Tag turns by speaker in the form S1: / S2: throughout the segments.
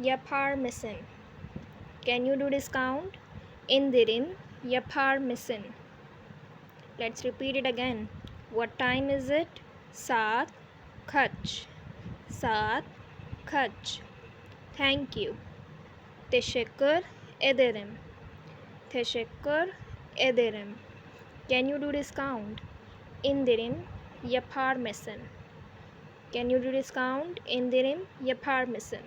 S1: yapar mısın؟ Can you do discount؟ indirim yapar mısın؟ Let's repeat it again. What time is it? saat kaç. Thank you. Teşekkür ederim. Can you do discount? indirim yapar mısın? Can you do discount? indirim yapar mısın?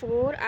S1: 4۔